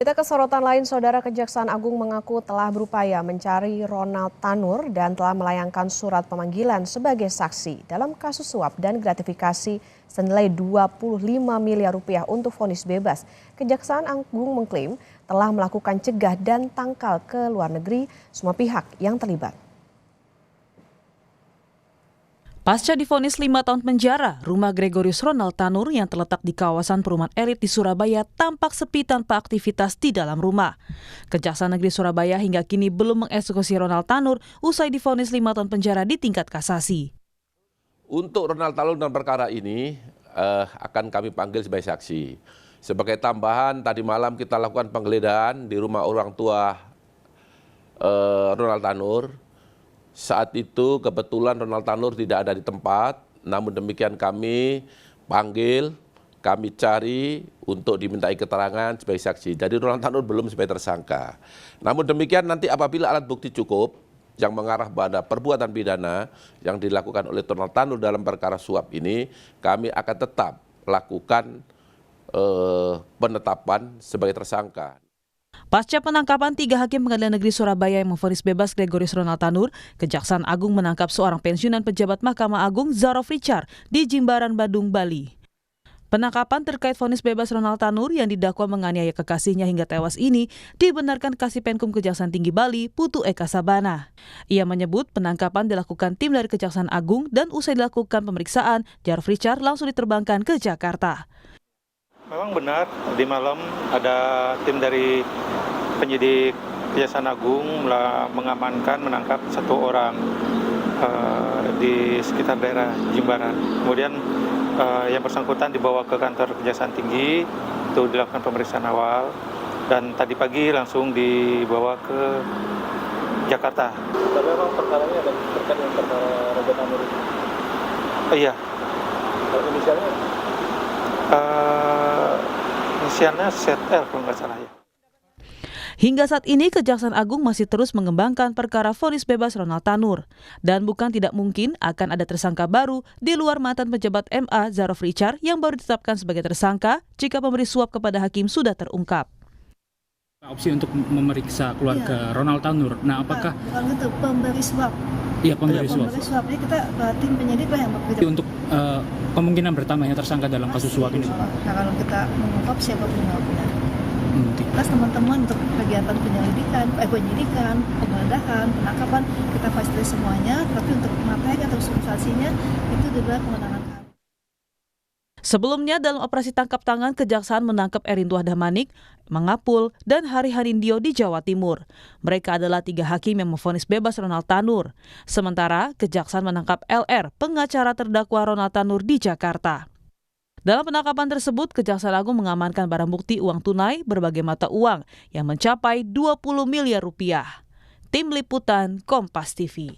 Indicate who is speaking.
Speaker 1: Kita ke sorotan lain, Saudara. Kejaksaan Agung mengaku telah berupaya mencari Ronald Tanur dan telah melayangkan surat pemanggilan sebagai saksi dalam kasus suap dan gratifikasi senilai 25 miliar rupiah untuk vonis bebas. Kejaksaan Agung mengklaim telah melakukan cegah dan tangkal ke luar negeri semua pihak yang terlibat.
Speaker 2: Pasca divonis 5 tahun penjara, rumah Gregorius Ronald Tanur yang terletak di kawasan perumahan elit di Surabaya tampak sepi tanpa aktivitas di dalam rumah. Kejaksaan Negeri Surabaya hingga kini belum mengeksekusi Ronald Tanur usai divonis 5 tahun penjara di tingkat kasasi.
Speaker 3: Untuk Ronald Tanur dalam perkara ini akan kami panggil sebagai saksi. Sebagai tambahan, tadi malam kita lakukan penggeledahan di rumah orang tua Ronald Tanur. Saat itu kebetulan Ronald Tanur tidak ada di tempat, namun demikian kami panggil, kami cari untuk dimintai keterangan sebagai saksi. Jadi Ronald Tanur belum sebagai tersangka. Namun demikian nanti apabila alat bukti cukup yang mengarah pada perbuatan pidana yang dilakukan oleh Ronald Tanur dalam perkara suap ini, kami akan tetap lakukan penetapan sebagai tersangka.
Speaker 2: Pasca penangkapan 3 hakim Pengadilan Negeri Surabaya yang memvonis bebas Gregorius Ronald Tanur, Kejaksaan Agung menangkap seorang pensiunan pejabat Mahkamah Agung Zarof Richard di Jimbaran, Badung, Bali. Penangkapan terkait vonis bebas Ronald Tanur yang didakwa menganiaya kekasihnya hingga tewas ini dibenarkan Kasipenkum Kejaksaan Tinggi Bali, Putu Eka Sabana. Ia menyebut penangkapan dilakukan tim dari Kejaksaan Agung dan usai dilakukan pemeriksaan, Zarof Richard langsung diterbangkan ke Jakarta.
Speaker 4: Memang benar, di malam ada tim dari penyidik Kejaksaan Agung menangkap 1 orang di sekitar daerah Jimbaran. Kemudian yang bersangkutan dibawa ke kantor Kejaksaan Tinggi untuk dilakukan pemeriksaan awal dan tadi pagi langsung dibawa ke Jakarta.
Speaker 5: Tapi memang perkaranya ada terkait dengan perkara Raja Tanur itu?
Speaker 4: Iya.
Speaker 5: Inisialnya?
Speaker 4: Inisialnya ZR kalau nggak salah ya.
Speaker 2: Hingga saat ini Kejaksaan Agung masih terus mengembangkan perkara vonis bebas Ronald Tanur. Dan bukan tidak mungkin akan ada tersangka baru di luar mantan pejabat MA Zarof Richard yang baru ditetapkan sebagai tersangka jika pemberi suap kepada hakim sudah terungkap.
Speaker 6: Opsi untuk memeriksa keluarga Ronald Tanur. Nah, apakah
Speaker 7: bukan itu pemberi suap?
Speaker 6: Iya, pemberi suap.
Speaker 7: Pemberi suap. Jadi kita tim penyidik lah yang bekerja.
Speaker 6: Untuk kemungkinan bertambahnya tersangka dalam kasus suap ini.
Speaker 7: Nah, kalau kita mengungkap siapa penyuapnya. Plus teman-teman untuk kegiatan penyidikan, penggeledahan, penangkapan kita fasilitasi semuanya. Tapi untuk materi atau substansinya itu adalah kewenangan kami.
Speaker 2: Sebelumnya dalam operasi tangkap tangan, Kejaksaan menangkap Erintuah Damanik, Mangapul, dan Hari Harindio di Jawa Timur. Mereka adalah 3 hakim yang memvonis bebas Ronald Tanur. Sementara Kejaksaan menangkap LR, pengacara terdakwa Ronald Tanur di Jakarta. Dalam penangkapan tersebut, Kejaksaan Agung mengamankan barang bukti uang tunai berbagai mata uang yang mencapai 20 miliar rupiah. Tim Liputan Kompas TV.